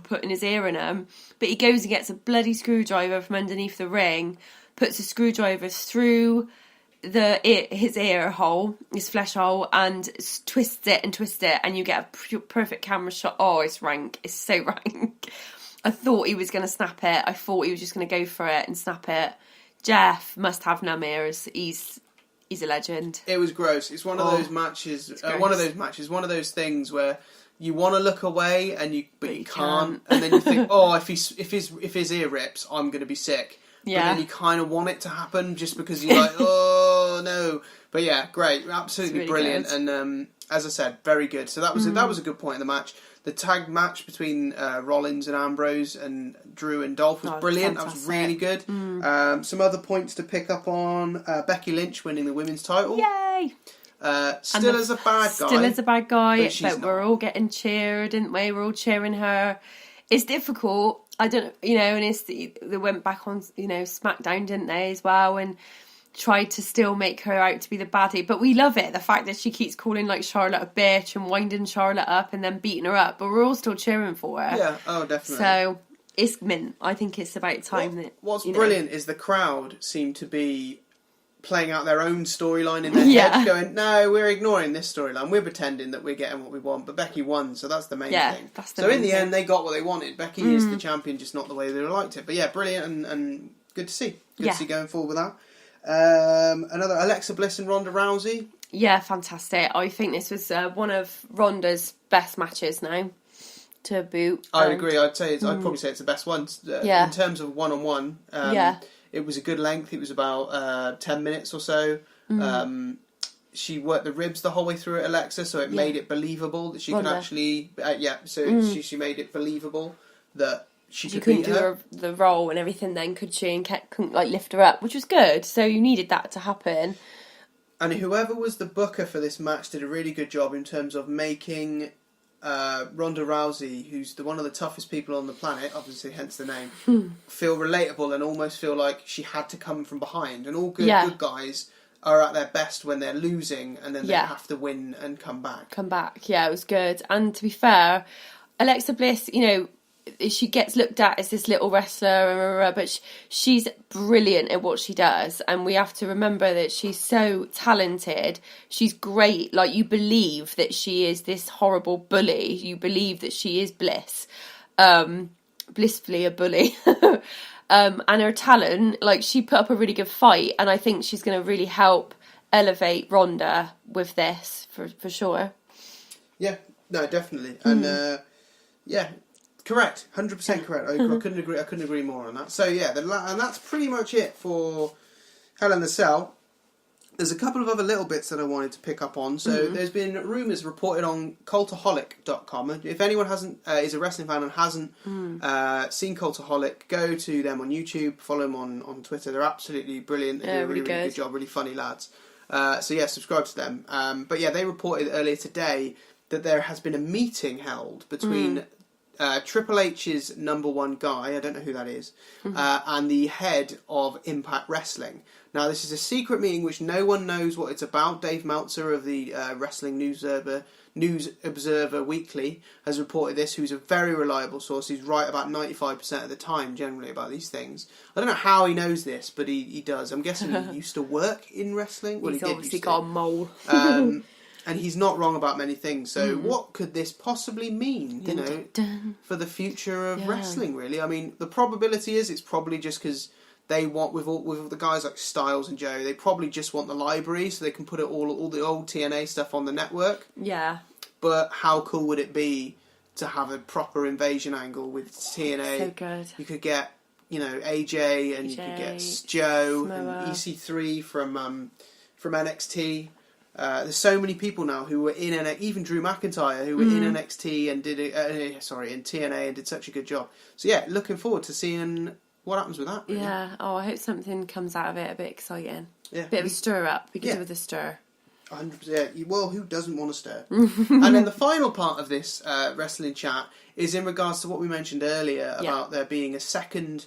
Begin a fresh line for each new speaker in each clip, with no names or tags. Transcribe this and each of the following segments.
putting his ear in them. But he goes and gets a bloody screwdriver from underneath the ring, puts a screwdriver through his ear hole, his flesh hole, and twists it, and you get a perfect camera shot. Oh, it's rank. It's so rank. I thought he was going to snap it. I thought he was just going to go for it and snap it. Jeff must have numb ears. He's a legend.
It was gross. It's one of those matches. One of those things where you want to look away but you can't. And then you think, oh, if his ear rips, I'm going to be sick. Yeah. But then you kind of want it to happen just because you're like, oh no. But yeah, great, absolutely really brilliant. Good. And as I said, very good. So that was a good point in the match. The tag match between Rollins and Ambrose and Drew and Dolph was brilliant. Fantastic. That was really good. Some other points to pick up on: Becky Lynch winning the women's title.
Yay!
Still as a bad guy,
but we're all getting cheered, didn't we? We're all cheering her. It's difficult. I don't, and they went back on, SmackDown, didn't they, as well, and tried to still make her out to be the baddie. But we love it, the fact that she keeps calling like Charlotte a bitch and winding Charlotte up and then beating her up. But we're all still cheering for her.
Yeah, oh, definitely.
So it's mint. I think it's about time
What's brilliant is the crowd seem to be playing out their own storyline in their head, going, no, we're ignoring this storyline. We're pretending that we're getting what we want, but Becky won, so that's the main thing. So in the end, they got what they wanted. Becky is the champion, just not the way they liked it. But yeah, brilliant and good to see. Good to see going forward with that. Another Alexa Bliss and Ronda Rousey.
Yeah, fantastic. I think this was one of Ronda's best matches now, to boot.
I agree. I'd probably say it's the best one. In terms of one-on-one. It was a good length. It was about 10 minutes or so. She worked the ribs the whole way through at Alexa, so it made it believable that she could actually... she made it believable that she couldn't
do the roll and everything then, could she? And couldn't lift her up, which was good. So you needed that to happen.
And whoever was the booker for this match did a really good job in terms of making... Ronda Rousey, who's one of the toughest people on the planet, obviously hence the name, feel relatable and almost feel like she had to come from behind. And all good guys are at their best when they're losing, and then they have to win and come back. Yeah,
it was good. And to be fair, Alexa Bliss, she gets looked at as this little wrestler, but she's brilliant at what she does, and we have to remember that she's so talented. She's great. You believe that she is this horrible bully. You believe that she is Bliss, blissfully a bully. And her talent, she put up a really good fight, and I think she's going to really help elevate Ronda with this for sure.
Yeah, no, definitely, and correct, 100% correct. I couldn't agree more on that. So yeah, and that's pretty much it for Hell in the Cell. There's a couple of other little bits that I wanted to pick up on. So there's been rumours reported on Cultaholic.com. If anyone is a wrestling fan and hasn't seen Cultaholic, go to them on YouTube, follow them on Twitter. They're absolutely brilliant. They do a really good job, really funny lads. So yeah, subscribe to them. But yeah, they reported earlier today that there has been a meeting held between... Triple H's number one guy, I don't know who that is, and the head of Impact Wrestling. Now, this is a secret meeting which no one knows what it's about. Dave Meltzer of the Wrestling News Observer Weekly has reported this, who's a very reliable source. He's right about 95% of the time, generally, about these things. I don't know how he knows this, but he does. I'm guessing he used to work in wrestling.
Well, he's obviously got a mole.
And he's not wrong about many things. So what could this possibly mean, for the future of wrestling, really? I mean, the probability is it's probably just because they want, with all the guys like Styles and Joe, they probably just want the library so they can put all the old TNA stuff on the network.
Yeah.
But how cool would it be to have a proper invasion angle with TNA?
So good.
You could get, AJ, and you could get Joe
Samoa.
And EC3 from NXT. There's so many people now who were in NXT, even Drew McIntyre, who were in NXT and did in TNA and did such a good job. So yeah, looking forward to seeing what happens with that. Really.
Yeah. Oh, I hope something comes out of it a bit exciting. Yeah. Bit of a stir up. We could do with a stir.
100%. Well, who doesn't want to stir? And then the final part of this wrestling chat is in regards to what we mentioned earlier about there being a second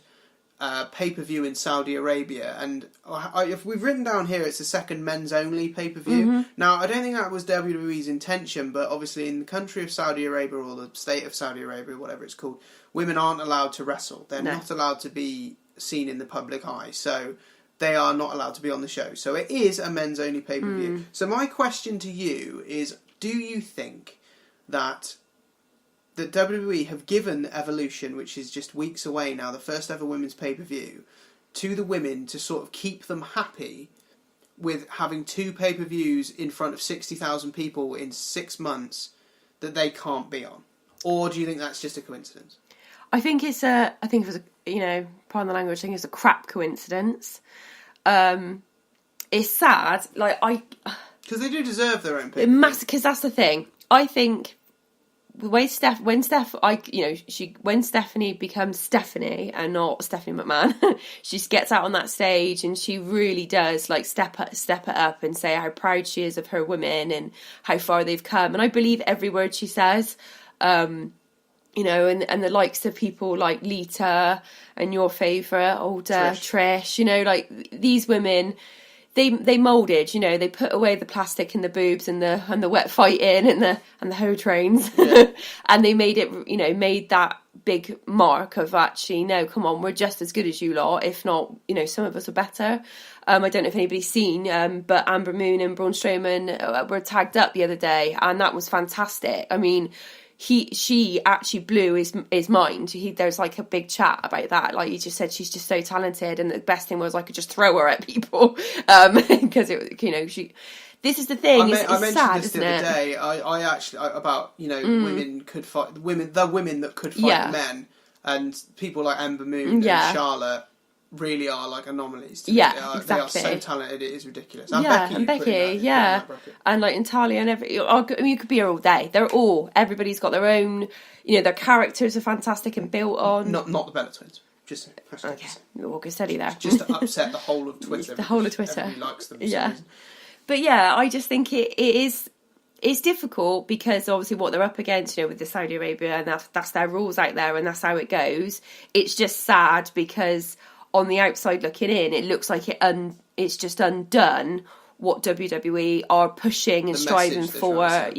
pay-per-view in Saudi Arabia, and if we've written down here, it's the second men's-only pay-per-view. Now, I don't think that was WWE's intention, but obviously in the country of Saudi Arabia, or the state of Saudi Arabia, whatever it's called, women aren't allowed to wrestle. They're not allowed to be seen in the public eye, so they are not allowed to be on the show. So it is a men's-only pay-per-view. So my question to you is, do you think that WWE have given Evolution, which is just weeks away now, the first ever women's pay-per-view, to the women to sort of keep them happy with having 2 pay-per-views in front of 60,000 people in 6 months that they can't be on? Or do you think that's just a coincidence?
I think it was pardon the language, I think it's a crap coincidence. It's sad,
because they do deserve their own pay-per-view.
Because that's the thing. I think the way when Stephanie becomes Stephanie and not Stephanie McMahon, she gets out on that stage and she really does step it up and say how proud she is of her women and how far they've come. And I believe every word she says. And the likes of people like Lita and your favourite, Trish, these women, they moulded, they put away the plastic and the boobs and the wet fighting and the hoe trains, and they made it, made that big mark of actually, no, come on, we're just as good as you lot, if not, some of us are better. I don't know if anybody's seen, but Amber Moon and Braun Strowman were tagged up the other day, and that was fantastic. I mean, she actually blew his mind. There's a big chat about that. He just said she's just so talented, and the best thing was I could just throw her at people because This is the thing. I mentioned
sad,
this
the other day. I actually about women could fight the women that could fight the men, and people like Amber Moon and Charlotte really are anomalies. Exactly. They are so talented, it is ridiculous. And Becky,
and Natalia and you could be here all day. Everybody's got their own. Their characters are fantastic and built on.
Not the Bella Twins. Just
okay, we'll go steady there.
Just to upset the whole of Twitter.
The whole of Twitter.
Everybody likes them.
But I just think it is. It's difficult because obviously what they're up against, with the Saudi Arabia, and that's their rules out there, and that's how it goes. It's just sad because on the outside looking in, it looks like it's just undone what WWE are pushing and striving for.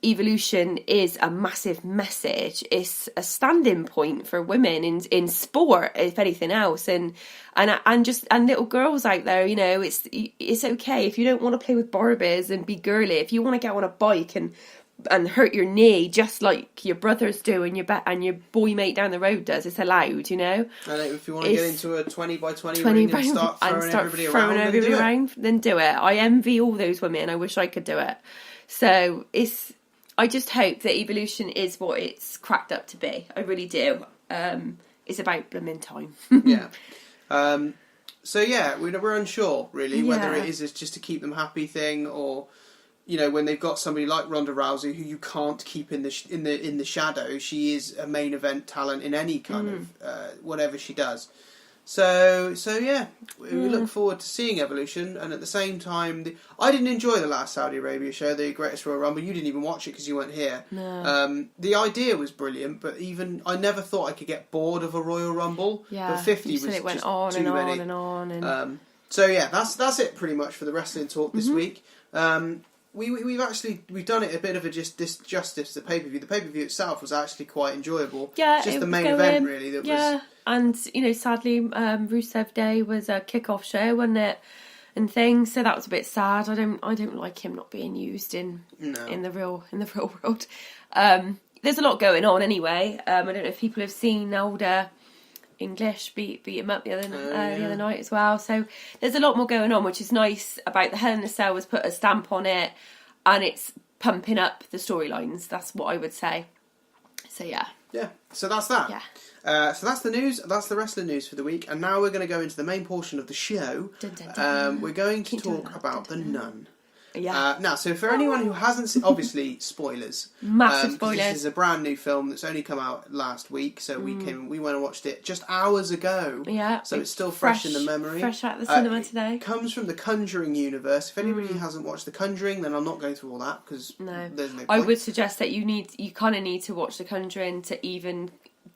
Evolution is a massive message. It's a standing point for women in sport, if anything else, and little girls out there. It's okay if you don't want to play with Barbies and be girly. If you want to get on a bike and hurt your knee just like your brothers do and your boy mate down the road does, it's allowed. And
if you want to get into a 20x20 ring and start throwing everybody around,
then do it. I envy all those women. I wish I could do it. So I just hope that Evolution is what it's cracked up to be. I really do. It's about blooming time.
We're unsure really whether it is just to keep them happy thing, or when they've got somebody like Ronda Rousey who you can't keep in the shadow. She is a main event talent in any kind of whatever she does. So we look forward to seeing Evolution, and at the same time, I didn't enjoy the last Saudi Arabia show, the Greatest Royal Rumble. You didn't even watch it because you weren't here.
No.
The idea was brilliant, but I never thought I could get bored of a Royal Rumble.
Yeah,
but 50 was
it went
just
on
too
and
many.
on and on. And...
that's it pretty much for the wrestling talk this week. We've done it a bit of a disjustice to the pay-per-view. The pay-per-view itself was actually quite enjoyable.
Yeah,
just the main event really that was.
And sadly, Rusev Day was a kick-off show, wasn't it? And things, so that was a bit sad. I don't like him not being used in the real world. There's a lot going on anyway. I don't know if people have seen older English beat him up the other night as well. So there's a lot more going on, which is nice about the Hell in a Cell has put a stamp on it, and it's pumping up the storylines. That's what I would say. So yeah.
So that's that.
Yeah.
So that's the news. That's the wrestling news for the week. And now we're going to go into the main portion of the show.
Dun, dun, dun.
We're going to talk about The Nun.
Yeah.
Now, so for anyone who hasn't seen, obviously spoilers.
Massive spoilers.
This is a brand new film that's only come out last week, so we went and watched it just hours ago.
Yeah.
So it's still fresh in the memory.
Fresh out the cinema today.
It comes from the Conjuring universe. If anybody hasn't watched the Conjuring, then I'm not going through all that because there's no point.
I would suggest that you kind of need to watch the Conjuring to even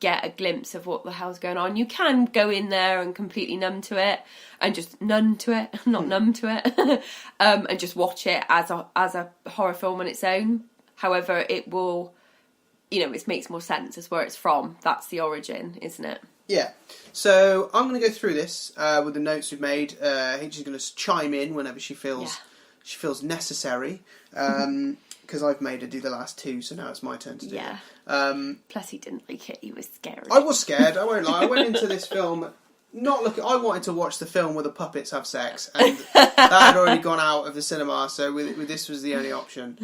get a glimpse of what the hell's going on. You can go in there and completely numb to it, and just numb to it, not numb to it, and just watch it as a horror film on its own. However, it will, it makes more sense as where it's from. That's the origin, isn't it?
Yeah. So I'm going to go through this with the notes we've made. H is going to chime in whenever she feels necessary. Because I've made her do the last two, so now it's my turn to do it.
Plus, he didn't like it. He was scared.
I was scared. I won't lie. I went into this film not looking. I wanted to watch the film where the puppets have sex, and that had already gone out of the cinema. So with this was the only option.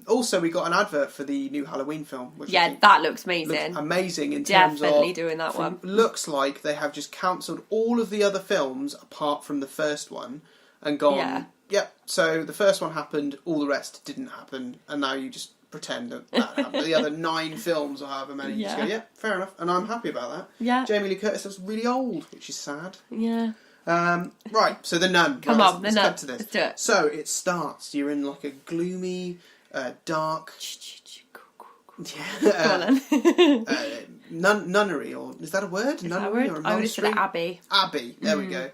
Also, we got an advert for the new Halloween film. Which
that looks amazing.
Looks amazing in terms of...
Definitely doing that one.
Looks like they have just cancelled all of the other films apart from the first one and gone, so the first one happened, all the rest didn't happen, and now you just pretend that happened. The other 9 films or however many, you just go, fair enough, and I'm happy about that.
Yeah.
Jamie Lee Curtis looks really old, which is sad.
Yeah.
Right, so The Nun.
Come on, The Nun.
Let's get to this.
Let's do it.
So it starts. You're in like a gloomy, dark... nunnery, or is that a word? Nunnery or a monastery?
I would have said abbey.
Abbey, there we go.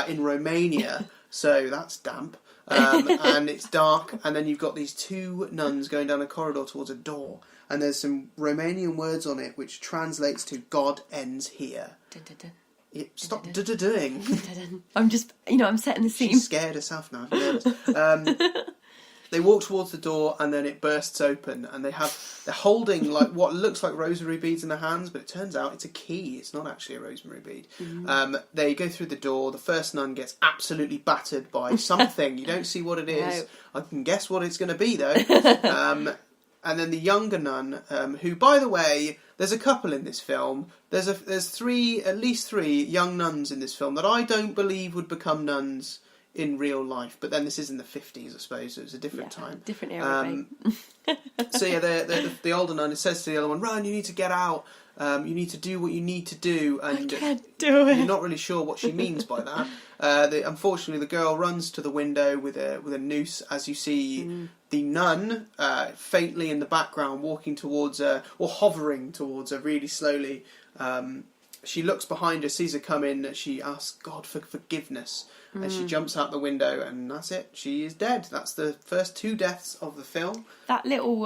In Romania, so that's damp. And it's dark, and then you've got these 2 nuns going down a corridor towards a door, and there's some Romanian words on it which translates to "God ends here."
Dun, dun, dun.
Stop doing.
I'm just, I'm setting the scene.
She's scared herself now. They walk towards the door, and then it bursts open, and they're holding like what looks like rosary beads in their hands, but it turns out it's a key. It's not actually a rosemary bead. They go through the door. The first nun gets absolutely battered by something. You don't see what it is. No. I can guess what it's going to be though. And then the younger nun, who, by the way, there's a couple in this film. There's at least three young nuns in this film that I don't believe would become nuns in real life. But then this is in the 50s, I suppose, so it was a different time.
Different era,
So yeah, the older nun says to the other one, "Run, you need to get out. You need to do what you need to do." And
I can't do it.
You're not really sure what she means by that. Unfortunately, the girl runs to the window with a noose, as you see the nun faintly in the background walking towards her, or hovering towards her really slowly. She looks behind her, sees her come in, she asks God for forgiveness, and she jumps out the window, and that's it. She is dead. That's the first 2 deaths of the film.
That little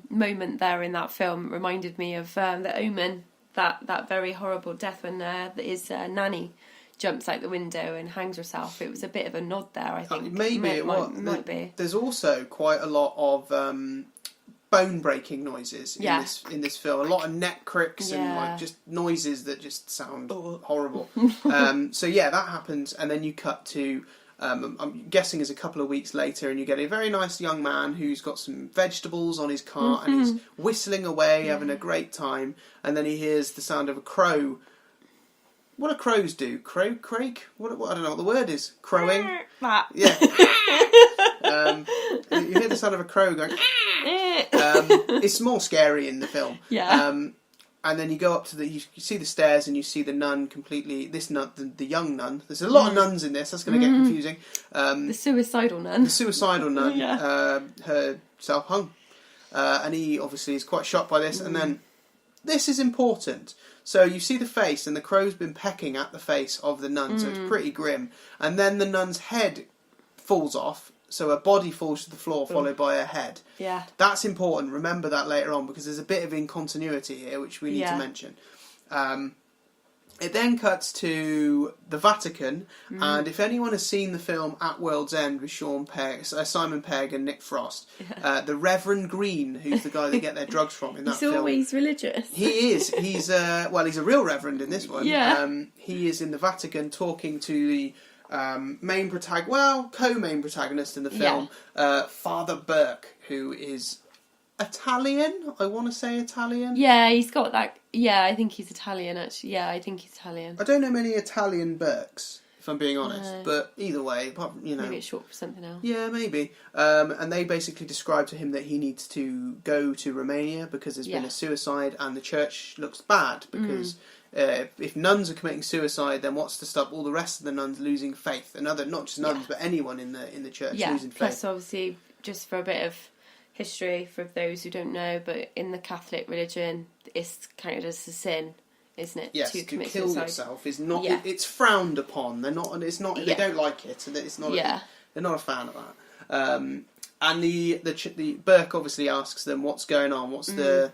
moment there in that film reminded me of The Omen, that very horrible death when his nanny jumps out the window and hangs herself. It was a bit of a nod there, I think.
Maybe it might be. There's also quite a lot of bone-breaking noises in this film. A lot of neck cricks and like just noises that just sound horrible. So yeah, that happens, and then you cut to I'm guessing is a couple of weeks later, and you get a very nice young man who's got some vegetables on his cart and he's whistling away, having a great time, and then he hears the sound of a crow. What do crows do? Crake? What I don't know what the word is. Crowing?
That.
Yeah. You hear the sound of a crow going... it's more scary in the film.
Yeah.
And then you go up to you see the stairs, and you see the nun completely... This nun, the young nun. There's a lot of nuns in this. That's going to get confusing.
The suicidal nun.
The suicidal nun. Herself hung. And he obviously is quite shocked by this. And then... This is important. So you see the face, and the crow's been pecking at the face of the nun, so it's pretty grim. And then the nun's head falls off, so her body falls to the floor, followed by her head.
Yeah.
That's important. Remember that later on, because there's a bit of incontinuity here, which we need to mention. It then cuts to the Vatican, and if anyone has seen the film At World's End with Simon Pegg and Nick Frost, the Reverend Green, who's the guy they get their drugs from in that film.
He's always religious.
He is. He's he's a real reverend in this one.
Yeah.
He is in the Vatican talking to the co-main protagonist in the film, Father Burke, who is Italian. I want to say Italian.
Yeah, he's got that. Yeah, I think he's Italian, actually. Yeah, I think he's Italian.
I don't know many Italian Burkes, if I'm being honest. But either way,
maybe it's short for something else.
Yeah, maybe. And they basically describe to him that he needs to go to Romania because there's been a suicide, and the church looks bad because if nuns are committing suicide, then what's to stop all the rest of the nuns losing faith? And not just nuns, but anyone in the church losing faith.
Plus obviously, just for a bit of history for those who don't know, but in the Catholic religion, it's counted as a sin, isn't it?
Yes,
to commit
kill
suicide.
yourself is not.
Yeah.
It's frowned upon. They're not. It's not. They
Yeah.
don't like it. And it's not.
Yeah.
They're not a fan of that. And the Burke obviously asks them what's going on. What's the